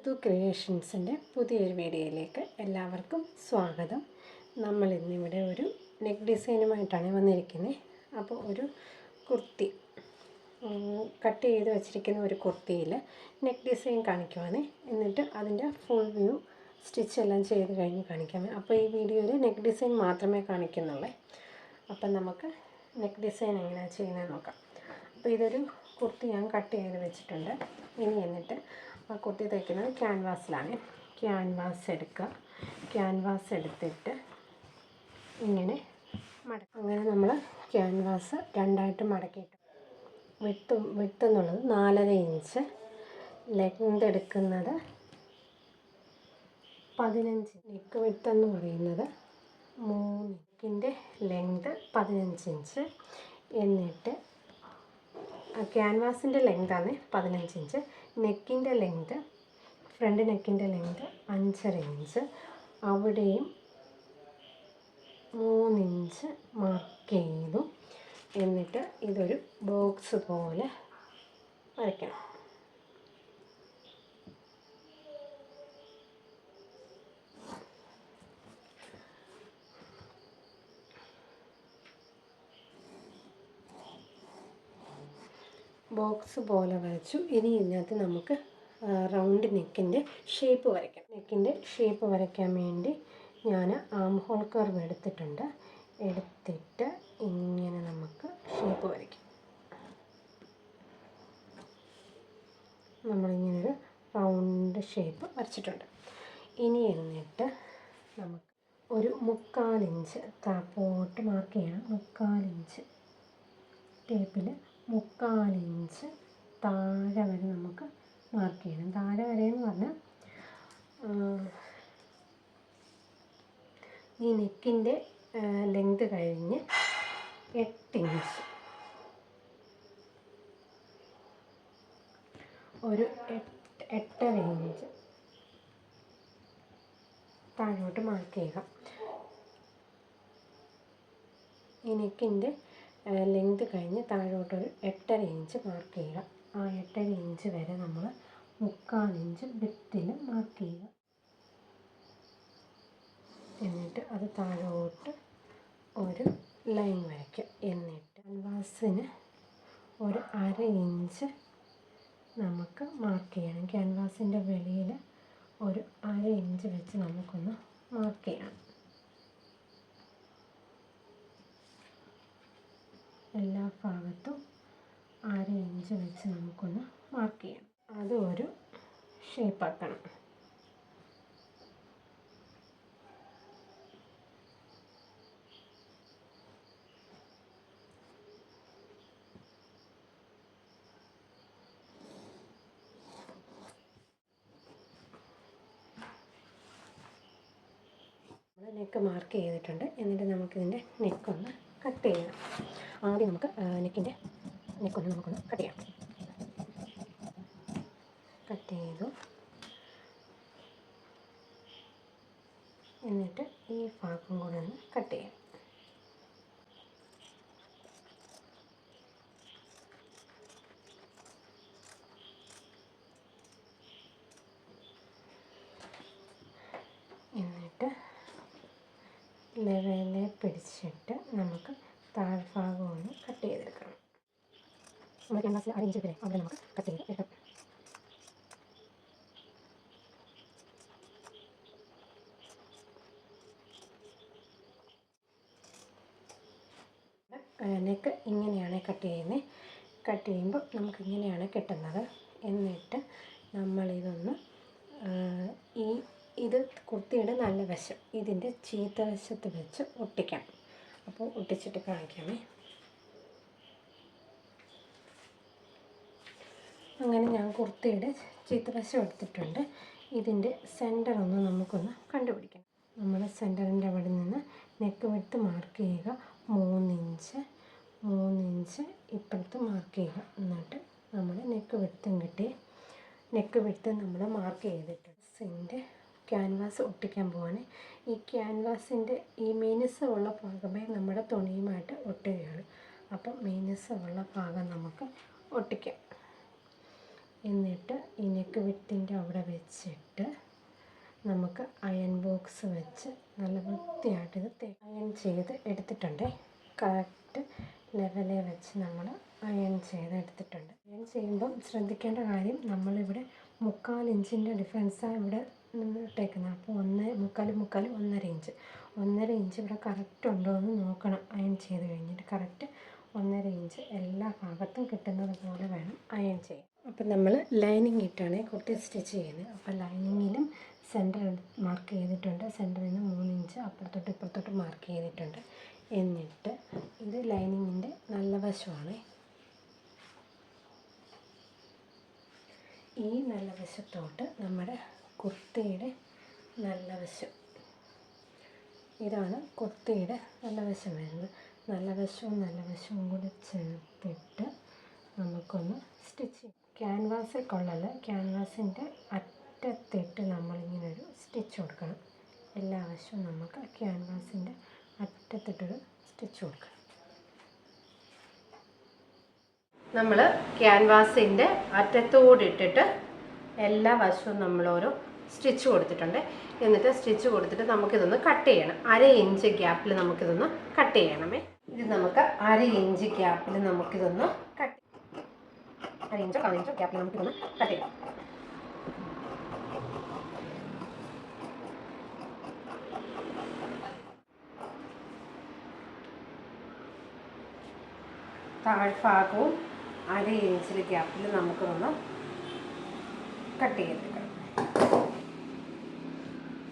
സിദ്ധു ക്രിയേഷൻസിൻ്റെ പുതിയൊരു വീഡിയോയിലേക്ക് എല്ലാവർക്കും സ്വാഗതം. നമ്മൾ ഇന്നിവിടെ ഒരു നെക്ക് ഡിസൈനുമായിട്ടാണ് വന്നിരിക്കുന്നത്. അപ്പോൾ ഒരു കുർത്തി കട്ട് ചെയ്ത് വെച്ചിരിക്കുന്ന ഒരു കുർത്തിയിൽ നെക്ക് ഡിസൈൻ കാണിക്കുവാണ്. എന്നിട്ട് അതിൻ്റെ ഫുൾ വ്യൂ സ്റ്റിച്ച് എല്ലാം ചെയ്ത് കഴിഞ്ഞ് കാണിക്കാമേ. അപ്പോൾ ഈ വീഡിയോയിൽ നെക്ക് ഡിസൈൻ മാത്രമേ കാണിക്കുന്നുള്ളൂ. അപ്പം നമുക്ക് നെക്ക് ഡിസൈൻ എങ്ങനെയാണ് ചെയ്യുന്നത് നോക്കാം. അപ്പോൾ ഇതൊരു കുർത്തി ഞാൻ കട്ട് ചെയ്ത് വെച്ചിട്ടുണ്ട്. ഇനി എന്നിട്ട് ആ കുർത്തി തയ്ക്കുന്നത് ക്യാൻവാസിലാണ്. ക്യാൻവാസ് എടുക്കുക. ക്യാൻവാസ് എടുത്തിട്ട് ഇങ്ങനെ അങ്ങനെ നമ്മൾ ക്യാൻവാസ് രണ്ടായിട്ട് മടക്കിയിട്ട് വിട്ട് എന്നുള്ളത് 4.5 ഇഞ്ച്, ലെങ്ത് എടുക്കുന്നത് 15. നെക്ക് വിട്ട് എന്ന് പറയുന്നത് 3 നെക്കിൻ്റെ ലെങ്ത് 15 ഇഞ്ച്. എന്നിട്ട് ക്യാൻവാസിൻ്റെ ലെങ്താണ് 15 ഇഞ്ച്. നെക്കിൻ്റെ ലെങ്ത്, ഫ്രണ്ട് നെക്കിൻ്റെ ലെങ്ത് 5.5 ഇഞ്ച്. അവിടെയും 3 ഇഞ്ച് മാർക്ക് ചെയ്തു. എന്നിട്ട് ഇതൊരു ബോക്സ് പോലെ വരയ്ക്കണം. ബോക്സ് പോലെ വരച്ചു. ഇനി ഇതിനകത്ത് നമുക്ക് റൗണ്ട് നെക്കിൻ്റെ ഷേപ്പ് വരയ്ക്കാം. നെക്കിൻ്റെ ഷേപ്പ് വരയ്ക്കാൻ വേണ്ടി ഞാൻ ആം ഹോൾ കർവ് എടുത്തിട്ടുണ്ട്. എടുത്തിട്ട് ഇങ്ങനെ നമുക്ക് ഷേപ്പ് വരയ്ക്കാം. നമ്മളിങ്ങനൊരു റൗണ്ട് ഷേപ്പ് വരച്ചിട്ടുണ്ട്. ഇനി എന്നിട്ട് നമുക്ക് ഒരു 3/4 ഇഞ്ച് താഴോട്ട് മാർക്ക് ചെയ്യണം. 3/4 ഇഞ്ച് ടേപ്പിൽ 3/4 ഇഞ്ച് താഴെ വരെ നമുക്ക് മാർക്ക് ചെയ്യണം. താഴെ വരെ എന്ന് പറഞ്ഞാൽ ഈ നെക്കിൻ്റെ ലെങ്ത് കഴിഞ്ഞ് 8 ഇഞ്ച്, ഒരു 8.5 ഇഞ്ച് താഴോട്ട് മാർക്ക് ചെയ്യുക. ഈ നെക്കിൻ്റെ ലെങ്ത് കഴിഞ്ഞ് താഴോട്ടൊരു 8.5 ഇഞ്ച് മാർക്ക് ചെയ്യുക. ആ 8.5 ഇഞ്ച് വരെ നമ്മൾ 3/4 ഇഞ്ച് വിത്തിൽ മാർക്ക് ചെയ്യുക. എന്നിട്ട് അത് താഴോട്ട് ഒരു ലൈൻ വരയ്ക്കുക. എന്നിട്ട് ക്യാൻവാസിന് ഒരു 1/2 ഇഞ്ച് നമുക്ക് മാർക്ക് ചെയ്യണം. ക്യാൻവാസിൻ്റെ വെളിയിൽ ഒരു 1/2 ഇഞ്ച് വെച്ച് നമുക്കൊന്ന് മാർക്ക് ചെയ്യണം. എല്ലാ ഭാഗത്തും 1/2 ഇഞ്ച് വെച്ച് നമുക്കൊന്ന് മാർക്ക് ചെയ്യണം. അത് ഒരു ഷേപ്പാക്കണം. നെക്ക് മാർക്ക് ചെയ്തിട്ടുണ്ട്. എന്നിട്ട് നമുക്കിതിൻ്റെ നെക്കൊന്ന് കട്ട് ചെയ്യാം. ആദ്യം നമുക്ക് നെക്കൊന്ന് നമുക്കൊന്ന് കട്ട് ചെയ്യാം. കട്ട് ചെയ്തു. എന്നിട്ട് ഈ ഭാഗം കൂടെ ഒന്ന് കട്ട് ചെയ്യാം. എന്നിട്ട് ലെവലിൽ പിടിച്ചിട്ട് നമുക്ക് താഴ്ഭാഗം ഒന്ന് കട്ട് ചെയ്തെടുക്കണം. നമ്മുടെ ക്യാൻവാസിൽ 1/2 ഇഞ്ച് വരെ അവിടെ നമുക്ക് കട്ട് ചെയ്ത് എടുക്കാം. നെക്ക് ഇങ്ങനെയാണ് കട്ട് ചെയ്യുന്നത്. കട്ട് ചെയ്യുമ്പോൾ നമുക്കിങ്ങനെയാണ് കിട്ടുന്നത്. എന്നിട്ട് നമ്മളിതൊന്ന് ഇത് കുർത്തിയുടെ നല്ല വശം ഇതിൻ്റെ ചീത്ത വശത്ത് വെച്ച് ഒട്ടിക്കാം. അപ്പോൾ ഒട്ടിച്ചിട്ട് കാണിക്കാമേ. അങ്ങനെ ഞാൻ കുർത്തിയുടെ ചീത്ത വശം എടുത്തിട്ടുണ്ട്. ഇതിൻ്റെ സെൻറ്റർ ഒന്ന് നമുക്കൊന്ന് കണ്ടുപിടിക്കാം. നമ്മൾ സെൻറ്ററിൻ്റെ അവിടെ നിന്ന് നെക്ക് വിട്ട് മാർക്ക് ചെയ്യുക. 3 ഇഞ്ച് ഇപ്പുറത്ത് മാർക്ക് ചെയ്യുക. എന്നിട്ട് നമ്മൾ നെക്ക് വിട്ട് നമ്മൾ മാർക്ക് ചെയ്തിട്ടുണ്ട്. ഇതിൻ്റെ ക്യാൻവാസ് ഒട്ടിക്കാൻ പോവാണ്. ഈ ക്യാൻവാസിൻ്റെ ഈ മിനുസമുള്ള ഭാഗമേ നമ്മുടെ തുണിയുമായിട്ട് ഒട്ടുകയുള്ളൂ. അപ്പം മിനുസമുള്ള ഭാഗം നമുക്ക് ഒട്ടിക്കാം. എന്നിട്ട് ഈ നെക്ക് വിത്തിൻ്റെ അവിടെ വെച്ചിട്ട് നമുക്ക് അയൺ ബോക്സ് വെച്ച് നല്ല വൃത്തിയായിട്ട് ഇത് അയൺ ചെയ്ത് എടുത്തിട്ടുണ്ട്. കറക്റ്റ് ലെവലിൽ വെച്ച് നമ്മൾ അയൺ ചെയ്ത് എടുത്തിട്ടുണ്ട്. അയൺ ചെയ്യുമ്പം ശ്രദ്ധിക്കേണ്ട കാര്യം, നമ്മളിവിടെ 3/4 ഇഞ്ചിൻ്റെ ഡിഫറൻസാണ് ഇവിടെ ഇട്ടേക്കുന്നത്. അപ്പോൾ 1.25 ഇഞ്ച് 1.5 ഇഞ്ച് ഇവിടെ കറക്റ്റ് ഉണ്ടോ എന്ന് നോക്കണം. അയൺ ചെയ്ത് കഴിഞ്ഞിട്ട് കറക്റ്റ് 1.5 ഇഞ്ച് എല്ലാ ഭാഗത്തും കിട്ടുന്നത് പോലെ വേണം അയൺ ചെയ്യാൻ. അപ്പം നമ്മൾ ലൈനിങ് ഇട്ടാണ് കുട്ടി സ്റ്റിച്ച് ചെയ്യുന്നത്. അപ്പോൾ ലൈനിങ്ങിലും സെൻറ്റർ മാർക്ക് ചെയ്തിട്ടുണ്ട്. സെൻറ്ററിൽ നിന്ന് 3 ഇഞ്ച് അപ്പുറത്തോട്ട് ഇപ്പുറത്തോട്ട് മാർക്ക് ചെയ്തിട്ടുണ്ട്. എന്നിട്ട് ഇത് ലൈനിങ്ങിൻ്റെ നല്ല വശമാണ്. ഈ നല്ല വശത്തോട്ട് നമ്മുടെ കുർത്തിയുടെ നല്ല വശം, ഇതാണ് കുർത്തിയുടെ നല്ല വശം വരുന്നത്. നല്ല വശവും കൂടി ചേർത്തിട്ട് നമുക്കൊന്ന് സ്റ്റിച്ച് ചെയ്യാം. ക്യാൻവാസിൽ കൊള്ളല്ല, ക്യാൻവാസിൻ്റെ അറ്റത്തിട്ട് നമ്മളിങ്ങനൊരു സ്റ്റിച്ച് കൊടുക്കണം. എല്ലാ വശവും നമുക്ക് ക്യാൻവാസിൻ്റെ അറ്റത്തിട്ടൊരു സ്റ്റിച്ച് കൊടുക്കണം. നമ്മൾ ക്യാൻവാസിൻ്റെ അറ്റത്തോടെ ഇട്ടിട്ട് എല്ലാ വശവും നമ്മളോരോ സ്റ്റിച്ച് കൊടുത്തിട്ടുണ്ട്. എന്നിട്ട് സ്റ്റിച്ച് കൊടുത്തിട്ട് നമുക്കിതൊന്ന് കട്ട് ചെയ്യണം. 1/2 ഇഞ്ച് ഗ്യാപ്പിൽ നമുക്കിതൊന്ന് കട്ട് ചെയ്യണമേ. ഇത് നമുക്ക് 1/2 ഇഞ്ച് ഗ്യാപ്പിൽ നമുക്കിതൊന്ന് 1/2 ഇഞ്ചോ 1/4 ഇഞ്ചോ ഗ്യാപ്പിൽ നമുക്കിതൊന്ന് കട്ട് ചെയ്യാം. താഴ്ഭാഗവും 1/2 ഇഞ്ചിൽ ഗ്യാപ്പിൽ നമുക്കൊന്ന് കട്ട് ചെയ്തെടുക്കണം.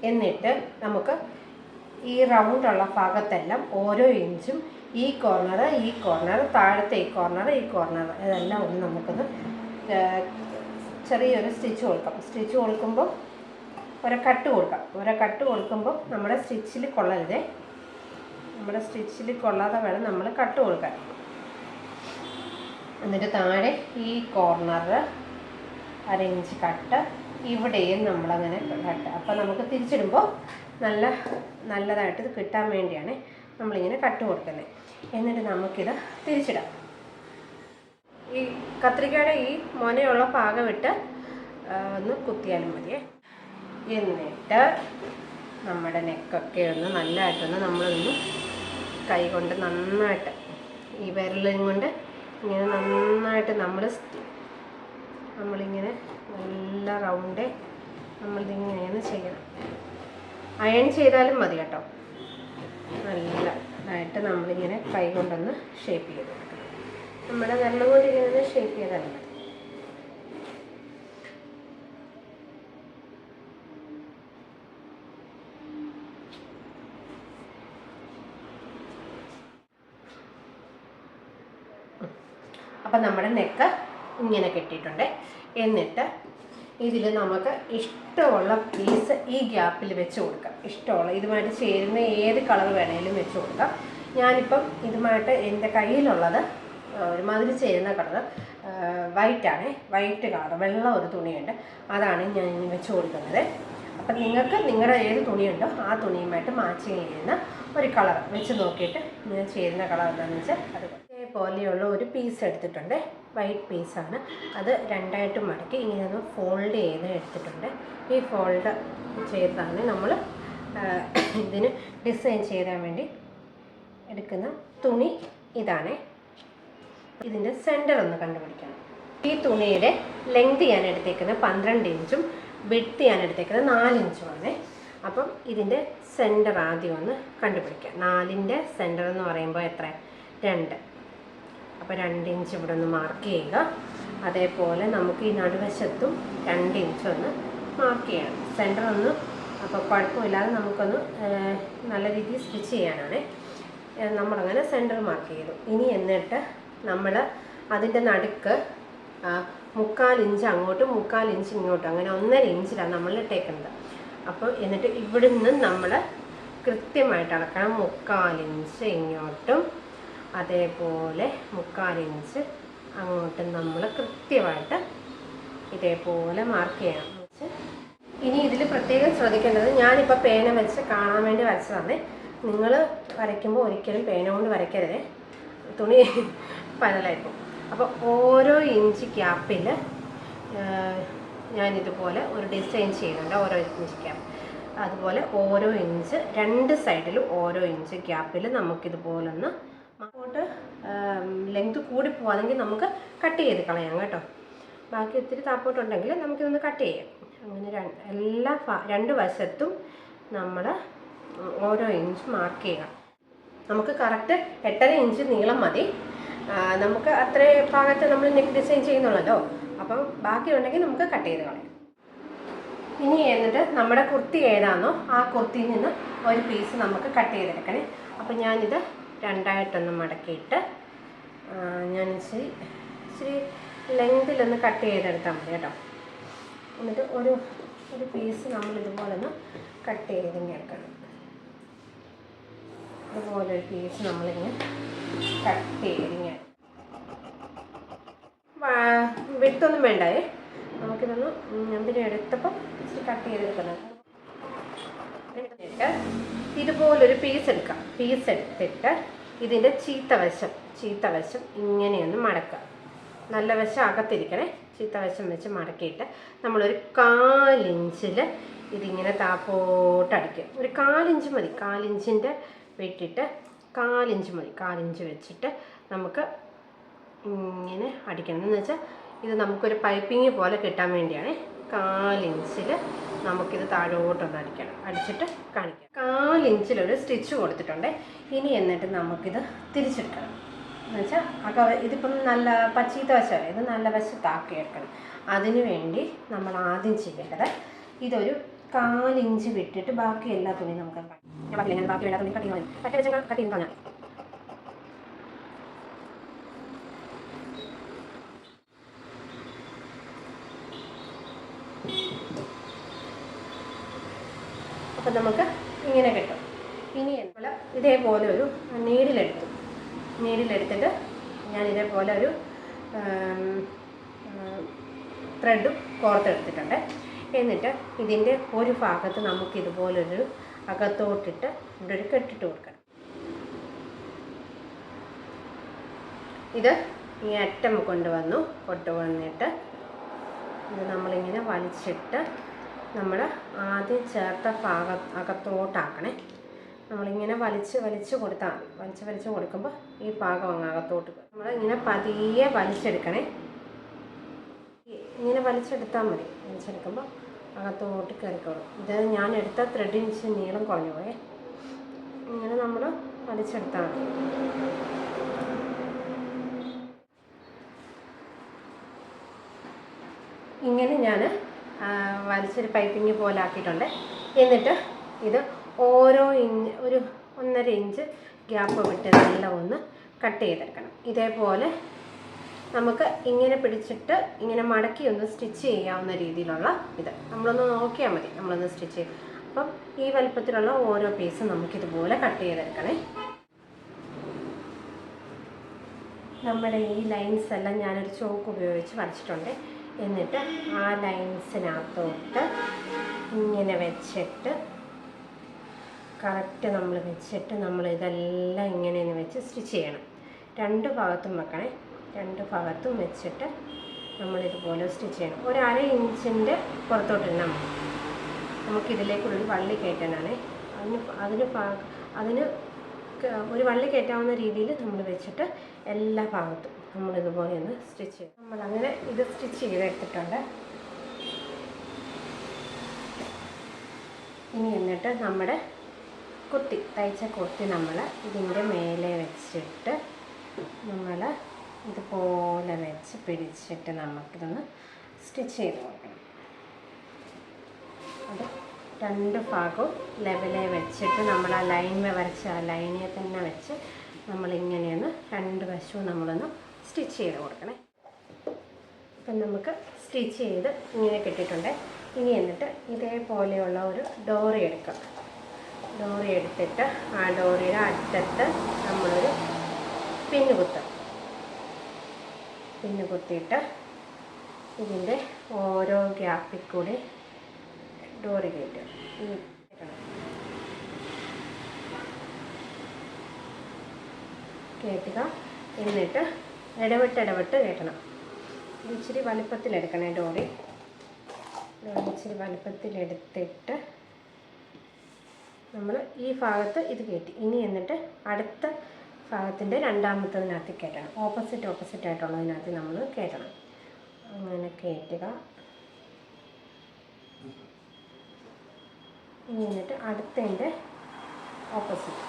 എന്നിട്ട് നമുക്ക് ഈ റൗണ്ടുള്ള ഭാഗത്തെല്ലാം ഓരോ ഇഞ്ചും ഈ കോർണർ താഴത്തെ ഈ കോർണർ ഇതെല്ലാം ഒന്ന് നമുക്കൊന്ന് ചെറിയൊരു സ്റ്റിച്ച് കൊടുക്കാം. സ്റ്റിച്ച് കൊടുക്കുമ്പോൾ കട്ട് കൊടുക്കുമ്പോൾ നമ്മുടെ സ്റ്റിച്ചിൽ കൊള്ളരുതേ. നമ്മുടെ സ്റ്റിച്ചിൽ കൊള്ളാതെ വേണം നമ്മൾ കട്ട് കൊടുക്കാൻ. എന്നിട്ട് താഴെ ഈ കോർണർ 1/2 ഇഞ്ച് കട്ട്, ഇവിടെയും നമ്മളങ്ങനെ കട്ട്. അപ്പോൾ നമുക്ക് തിരിച്ചിടുമ്പോൾ നല്ലതായിട്ട് ഇത് കിട്ടാൻ വേണ്ടിയാണ് നമ്മളിങ്ങനെ കട്ട് കൊടുക്കുന്നത്. എന്നിട്ട് നമുക്കിത് തിരിച്ചിടാം. ഈ കത്രികയുടെ ഈ മുനയുള്ള ഭാഗം ഇട്ട് ഒന്ന് കുത്തിയാലും മതിയേ. എന്നിട്ട് നമ്മുടെ നെക്കൊക്കെ ഒന്ന് നല്ലതായിട്ടൊന്ന് നമ്മളൊന്ന് കൈ കൊണ്ട് നന്നായിട്ട് ഈ വിരലും കൊണ്ട് ഇങ്ങനെ നന്നായിട്ട് നമ്മളിങ്ങനെ നല്ല റൗണ്ട് നമ്മളിതിങ്ങനെയാണ് ചെയ്യണം. അയൺ ചെയ്താലും മതി കേട്ടോ. നല്ലതായിട്ട് നമ്മളിങ്ങനെ കൈ കൊണ്ടൊന്ന് ഷേപ്പ് ചെയ്ത് കൊടുക്കണം. നമ്മുടെ വിരലും കൊണ്ട് ഇങ്ങനെ ഷേപ്പ് ചെയ്താൽ മതി. അപ്പം നമ്മുടെ നെക്ക് ഇങ്ങനെ കെട്ടിയിട്ടുണ്ട്. എന്നിട്ട് ഇതിൽ നമുക്ക് ഇഷ്ടമുള്ള പീസ് ഈ ഗ്യാപ്പിൽ വെച്ച് കൊടുക്കാം. ഇഷ്ടമുള്ള ഇതുമായിട്ട് ചേരുന്ന ഏത് കളർ വേണേലും വെച്ച് കൊടുക്കാം. ഞാനിപ്പം ഇതുമായിട്ട് എൻ്റെ കയ്യിലുള്ളത് ഒരുമാതിരി ചേരുന്ന കളർ വൈറ്റാണ്. വൈറ്റ് കളർ വെള്ള ഒരു തുണിയുണ്ട്, അതാണ് ഞാൻ ഇനി വെച്ച് കൊടുക്കുന്നത്. അപ്പം നിങ്ങൾക്ക് നിങ്ങളുടെ ഏത് തുണിയുണ്ടോ ആ തുണിയുമായിട്ട് മാച്ച് ചെയ്യുന്ന ഒരു കളർ വെച്ച് നോക്കിയിട്ട് ഞാൻ ചേരുന്ന കളർ എന്താണെന്ന് വെച്ചാൽ അത് പോലെയുള്ള ഒരു പീസ് എടുത്തിട്ടുണ്ട്. വൈറ്റ് പീസാണ്. അത് രണ്ടായിട്ട് മടക്കി ഇങ്ങനെ ഒന്ന് ഫോൾഡ് ചെയ്ത് എടുത്തിട്ടുണ്ട്. ഈ ഫോൾഡ് ചെയ്താണ് നമ്മൾ ഇതിന് ഡിസൈൻ ചെയ്യാൻ വേണ്ടി എടുക്കുന്ന തുണി ഇതാണ്. ഇതിൻ്റെ സെൻറ്റർ ഒന്ന് കണ്ടുപിടിക്കണം. ഈ തുണിയുടെ ലെങ്ത് ഞാൻ എടുത്തേക്കുന്നത് 12 ഇഞ്ചും വിഡ്ത്ത് ഞാൻ എടുത്തേക്കുന്നത് 4 ഇഞ്ചുമാണ്. അപ്പം ഇതിൻ്റെ സെൻറ്റർ ആദ്യം ഒന്ന് കണ്ടുപിടിക്കാം. 4ൻ്റെ സെൻറ്റർ എന്ന് പറയുമ്പോൾ എത്ര? 2. അപ്പോൾ 2 ഇഞ്ച് ഇവിടെ ഒന്ന് മാർക്ക് ചെയ്യുക. അതേപോലെ നമുക്ക് ഈ നടുവശത്തും 2 ഇഞ്ച് ഒന്ന് മാർക്ക് ചെയ്യണം. സെൻറ്റർ ഒന്ന് അപ്പോൾ കുഴപ്പമില്ലാതെ നമുക്കൊന്ന് നല്ല രീതിയിൽ സ്റ്റിച്ച് ചെയ്യാനാണ്. നമ്മളങ്ങനെ സെൻറ്റർ മാർക്ക് ചെയ്തു. ഇനി എന്നിട്ട് നമ്മൾ അതിൻ്റെ നടുക്ക് 3/4 ഇഞ്ച് അങ്ങോട്ടും 3/4 ഇഞ്ച് ഇങ്ങോട്ടും, അങ്ങനെ 1.5 ഇഞ്ചിലാണ് നമ്മൾ ഇട്ടേക്കുന്നത്. അപ്പോൾ എന്നിട്ട് ഇവിടുന്ന് നമ്മൾ കൃത്യമായിട്ട് അളക്കണം. 3/4 ഇഞ്ച് ഇങ്ങോട്ടും അതേപോലെ 3/4 ഇഞ്ച് അങ്ങോട്ടും നമ്മൾ കൃത്യമായിട്ട് ഇതേപോലെ മാർക്ക് ചെയ്യണം. ഇനി ഇതിൽ പ്രത്യേകം ശ്രദ്ധിക്കേണ്ടത്, ഞാനിപ്പോൾ പേന വെച്ച് കാണാൻ വേണ്ടി വരച്ചതാണ്. നിങ്ങൾ വരയ്ക്കുമ്പോൾ ഒരിക്കലും പേന കൊണ്ട് വരയ്ക്കരുത്, തുണി പനലായിപ്പോൾ. അപ്പോൾ ഓരോ ഇഞ്ച് ഗ്യാപ്പിൽ ഞാനിതുപോലെ ഒരു ഡിസൈൻ ചെയ്യുന്നുണ്ട് ഓരോ ഇഞ്ച് ഗ്യാപ്പ്. അതുപോലെ ഓരോ ഇഞ്ച് 2 സൈഡിലും ഓരോ ഇഞ്ച് ഗ്യാപ്പിൽ നമുക്കിതുപോലൊന്ന് അങ്ങോട്ട് ലെങ്ത് കൂടി പോവാണെങ്കിൽ നമുക്ക് കട്ട് ചെയ്ത് കളയാം കേട്ടോ. ബാക്കി ഒത്തിരി താപ്പോട്ടുണ്ടെങ്കിൽ നമുക്കിതൊന്ന് കട്ട് ചെയ്യാം. അങ്ങനെ എല്ലാ 2 വശത്തും നമ്മൾ ഓരോ ഇഞ്ച് മാർക്ക് ചെയ്യണം. നമുക്ക് കറക്റ്റ് 8.5 ഇഞ്ച് നീളം മതി. നമുക്ക് അത്ര ഭാഗത്ത് നമ്മൾ നെക്ക് ഡിസൈൻ ചെയ്യുന്നുള്ളല്ലോ. അപ്പം ബാക്കി ഉണ്ടെങ്കിൽ നമുക്ക് കട്ട് ചെയ്ത് കളയാം. ഇനി എന്നിട്ട് നമ്മുടെ കുർത്തി ഏതാണോ ആ കുർത്തിയിൽ നിന്ന് ഒരു പീസ് നമുക്ക് കട്ട് ചെയ്തെടുക്കണേ. അപ്പം ഞാനിത് 2ആയിട്ടൊന്ന് മടക്കിയിട്ട് ഞാൻ ഇച്ചിരി ലെങ്തിലൊന്ന് കട്ട് ചെയ്തെടുത്താൽ മതി കേട്ടോ. എന്നിട്ട് ഒരു പീസ് നമ്മളിതുപോലെ ഒന്ന് കട്ട് ചെയ്തിങ്ങനെ എടുക്കണം. അതുപോലെ ഒരു പീസ് നമ്മളിങ്ങനെ കട്ട് ചെയ്തിങ്ങനെ വിട്ടൊന്നും വേണ്ടേ. നമുക്കിതൊന്ന് പിന്നെ എടുത്തപ്പോൾ ഇച്ചിരി കട്ട് ചെയ്തെടുക്കണം. ഇതുപോലൊരു പീസ് എടുക്കാം. പീസ് എടുത്തിട്ട് ഇതിൻ്റെ ചീത്ത വശം ഇങ്ങനെയൊന്ന് മടക്കുക. നല്ല വശം അകത്തിരിക്കണേ. ചീത്ത വശം വെച്ച് മടക്കിയിട്ട് നമ്മളൊരു 1/4 ഇഞ്ചിൽ ഇതിങ്ങനെ താപ്പോട്ടടിക്കുക. ഒരു 1/4 ഇഞ്ച് മതി. 1/4 ഇഞ്ചിൻ്റെ വിട്ടിട്ട് 1/4 ഇഞ്ച് മതി. 1/4 ഇഞ്ച് വെച്ചിട്ട് നമുക്ക് ഇങ്ങനെ അടിക്കണം. എന്ന് വെച്ചാൽ ഇത് നമുക്കൊരു പൈപ്പിങ് പോലെ കിട്ടാൻ വേണ്ടിയാണ്. 1/4 ഇഞ്ചിൽ നമുക്കിത് താഴോട്ടൊന്ന് അടിക്കണം. അടിച്ചിട്ട് കാണിക്കാം. 1/4 ഇഞ്ചിലൊരു സ്റ്റിച്ച് കൊടുത്തിട്ടുണ്ട്. ഇനി എന്നിട്ട് നമുക്കിത് തിരിച്ചെടുക്കണം. എന്ന് വെച്ചാൽ ഇതിപ്പം നല്ല ചീത്ത വശമല്ലേ, ഇത് നല്ല വശത്താക്കി എടുക്കണം. അതിനു വേണ്ടി നമ്മൾ ആദ്യം ചെയ്യേണ്ടത് ഇതൊരു 1/4 ഇഞ്ച് വിട്ടിട്ട് ബാക്കി എല്ലാ തുണിയും നമുക്ക് ബാക്കി എല്ലാ തുണി കട്ട് ചെയ്യാൻ കട്ട് വെച്ചാൽ കട്ട് ചെയ്യുന്ന കളഞ്ഞാൽ അപ്പം നമുക്ക് ഇങ്ങനെ കിട്ടും. ഇനി ഇതേപോലെ ഒരു നീഡിലെടുത്തിട്ട് ഞാൻ ഇതേപോലെ ഒരു ത്രെഡും കോർത്തെടുത്തിട്ടുണ്ട്. എന്നിട്ട് ഇതിൻ്റെ ഒരു ഭാഗത്ത് നമുക്കിതുപോലൊരു അകത്തോട്ടിട്ട് ഇവിടെ ഒരു കെട്ടിട്ട് കൊടുക്കണം. ഇത് ഈ അറ്റം കൊണ്ടുവന്നിട്ട് ഇത് നമ്മളിങ്ങനെ വലിച്ചിട്ട് നമ്മൾ ആദ്യം ചേർത്ത ഭാഗം അകത്തോട്ടാക്കണേ. നമ്മളിങ്ങനെ വലിച്ച് കൊടുത്താൽ മതി. വലിച്ച് കൊടുക്കുമ്പോൾ ഈ ഭാഗം അങ്ങ് അകത്തോട്ട് നമ്മളിങ്ങനെ പതിയെ വലിച്ചെടുക്കണേ. ഇങ്ങനെ വലിച്ചെടുത്താൽ മതി. വലിച്ചെടുക്കുമ്പോൾ അകത്തോട്ട് കയറിക്കോളും. ഇത് ഞാൻ എടുത്ത ത്രെഡിന് നീളം കുറഞ്ഞു പോയേ. ഇങ്ങനെ നമ്മൾ വലിച്ചെടുത്താൽ മതി. ഇങ്ങനെ ഞാൻ വലിച്ചൊരു പൈപ്പിങ് പോലെ ആക്കിയിട്ടുണ്ട്. എന്നിട്ട് ഇത് ഓരോ ഒരു 1.5 ഇഞ്ച് ഗ്യാപ്പ് വിട്ട് എല്ലാം ഒന്ന് കട്ട് ചെയ്തെടുക്കണം. ഇതേപോലെ നമുക്ക് ഇങ്ങനെ പിടിച്ചിട്ട് ഇങ്ങനെ മടക്കി ഒന്ന് സ്റ്റിച്ച് ചെയ്യാവുന്ന രീതിയിലുള്ള ഇത് നമ്മളൊന്ന് നോക്കിയാൽ മതി. നമ്മളൊന്ന് സ്റ്റിച്ച് ചെയ്യും. അപ്പം ഈ വലുപ്പത്തിലുള്ള ഓരോ പീസും നമുക്കിതുപോലെ കട്ട് ചെയ്തെടുക്കണേ. നമ്മുടെ ഈ ലൈൻസ് എല്ലാം ഞാനൊരു ചോക്ക് ഉപയോഗിച്ച് വരച്ചിട്ടുണ്ട്. എന്നിട്ട് ആ ലൈൻസിനകത്തോട്ട് ഇങ്ങനെ വെച്ചിട്ട് കറക്റ്റ് നമ്മൾ വെച്ചിട്ട് ഇതെല്ലാം ഇങ്ങനെ വെച്ച് സ്റ്റിച്ച് ചെയ്യണം. 2 ഭാഗത്തും വെക്കണേ. 2 ഭാഗത്തും വെച്ചിട്ട് നമ്മളിതുപോലെ സ്റ്റിച്ച് ചെയ്യണം. ഒരു 1/2 ഇഞ്ചിൻ്റെ പുറത്തോട്ടിരുന്നാൽ മതി. നമുക്കിതിലേക്കുള്ളൊരു വള്ളി കയറ്റാനാണ്. അതിന് ഒരു വള്ളി കയറ്റാവുന്ന രീതിയിൽ നമ്മൾ വെച്ചിട്ട് എല്ലാ ഭാഗത്തും നമ്മളിതുപോലെ ഒന്ന് സ്റ്റിച്ച് ചെയ്യും. നമ്മളങ്ങനെ ഇത് സ്റ്റിച്ച് ചെയ്തെടുത്തിട്ടുണ്ട്. ഇനി എന്നിട്ട് നമ്മുടെ തയ്ച്ച കുർത്തി നമ്മൾ ഇതിൻ്റെ മേലെ വെച്ചിട്ട് നമ്മൾ ഇതുപോലെ വെച്ച് പിടിച്ചിട്ട് നമുക്കിതൊന്ന് സ്റ്റിച്ച് ചെയ്ത് കൊടുക്കണം. അത് 2 ഭാഗവും ലെവലെ വെച്ചിട്ട് നമ്മൾ ആ വരച്ച ആ ലൈനിൽ തന്നെ വെച്ച് നമ്മളിങ്ങനെയൊന്ന് 2 വശവും നമ്മളൊന്ന് സ്റ്റിച്ച് ചെയ്ത് കൊടുക്കണേ. അപ്പം നമുക്ക് സ്റ്റിച്ച് ചെയ്ത് ഇങ്ങനെ കിട്ടിയിട്ടുണ്ട്. ഇനി എന്നിട്ട് ഇതേപോലെയുള്ള ഒരു ഡോറി എടുക്കാം. ഡോറി എടുത്തിട്ട് ആ ഡോറിയുടെ അറ്റത്ത് നമ്മളൊരു പിന്ന് കുത്തിയിട്ട് ഇതിൻ്റെ ഓരോ ഗ്യാപ്പിൽ കൂടി ഡോറി കയറ്റുക. എന്നിട്ട് ഇടവിട്ട് കയറ്റണം. ഇച്ചിരി വലുപ്പത്തിലെടുക്കണേ ഡോറി ഇച്ചിരി വലുപ്പത്തിലെടുത്തിട്ട് നമ്മൾ ഈ ഭാഗത്ത് ഇത് കയറ്റി. ഇനി എന്നിട്ട് അടുത്ത ഭാഗത്തിൻ്റെ രണ്ടാമത്തതിനകത്ത് കയറ്റണം. ഓപ്പോസിറ്റ് ആയിട്ടുള്ളതിനകത്ത് നമ്മൾ കയറ്റണം. അങ്ങനെ കയറ്റുക. ഇനി എന്നിട്ട് അടുത്തതിൻ്റെ ഓപ്പോസിറ്റ്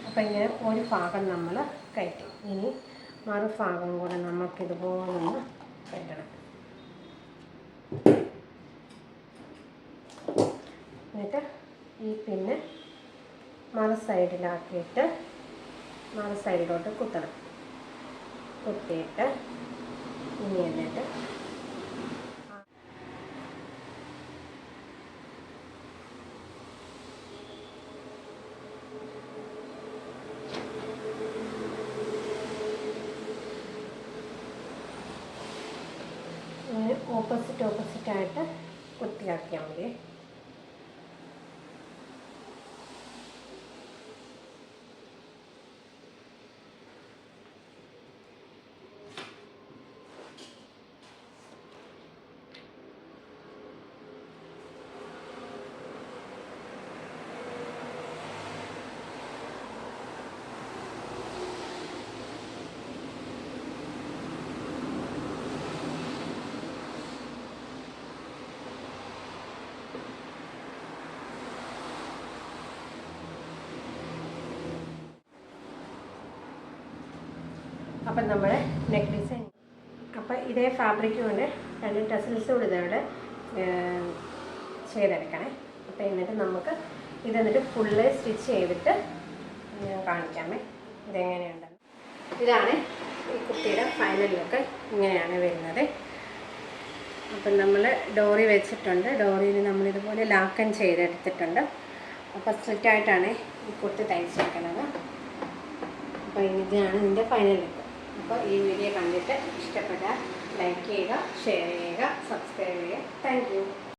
അപ്പോൾ ഇങ്ങനെ ഒരു ഭാഗം നമ്മൾ കയറ്റി. ഇനി മറുഭാഗം കൂടെ നമുക്കിതുപോലൊന്ന് കയറ്റണം. എന്നിട്ട് ഈ പിന്നെ മറു സൈഡിലാക്കിയിട്ട് മറു സൈഡിലോട്ട് കുത്തണം. കുത്തിയിട്ട് ഇനി എന്നിട്ട് ഓപ്പോസിറ്റായിട്ട് കുത്തിയാക്കിയാൽ മതി. അപ്പം നമ്മുടെ നെക്ക് ഡിസൈൻ. അപ്പോൾ ഇതേ ഫാബ്രിക് കൊണ്ട് 2 ടെസൽസ് കൂടി ഇതവിടെ ചെയ്തെടുക്കണേ. അപ്പോൾ എന്നിട്ട് നമുക്ക് ഇതെന്നിട്ട് ഫുള്ള് സ്റ്റിച്ച് ചെയ്തിട്ട് ഞാൻ കാണിക്കാമേ ഇതെങ്ങനെയുണ്ടെന്ന്. ഇതാണ് ഈ കുർത്തിയുടെ ഫൈനൽ ലുക്ക്. ഇങ്ങനെയാണ് വരുന്നത്. അപ്പം നമ്മൾ ഡോറി വെച്ചിട്ടുണ്ട്. ഡോറിയിൽ നമ്മളിതുപോലെ ലാക്കൻ ചെയ്തെടുത്തിട്ടുണ്ട്. അപ്പോൾ സ്ട്രിക്റ്റായിട്ടാണ് ഈ കുർത്തി തയ്ച്ചെടുക്കുന്നത്. അപ്പോൾ ഇതാണ് ഇതിൻ്റെ ഫൈനൽ ലുക്ക്. അപ്പോൾ ഈ വീഡിയോ കണ്ടിട്ട് ഇഷ്ടപ്പെട്ടാൽ ലൈക്ക് ചെയ്യുക, ഷെയർ ചെയ്യുക, സബ്സ്ക്രൈബ് ചെയ്യുക. Thank you.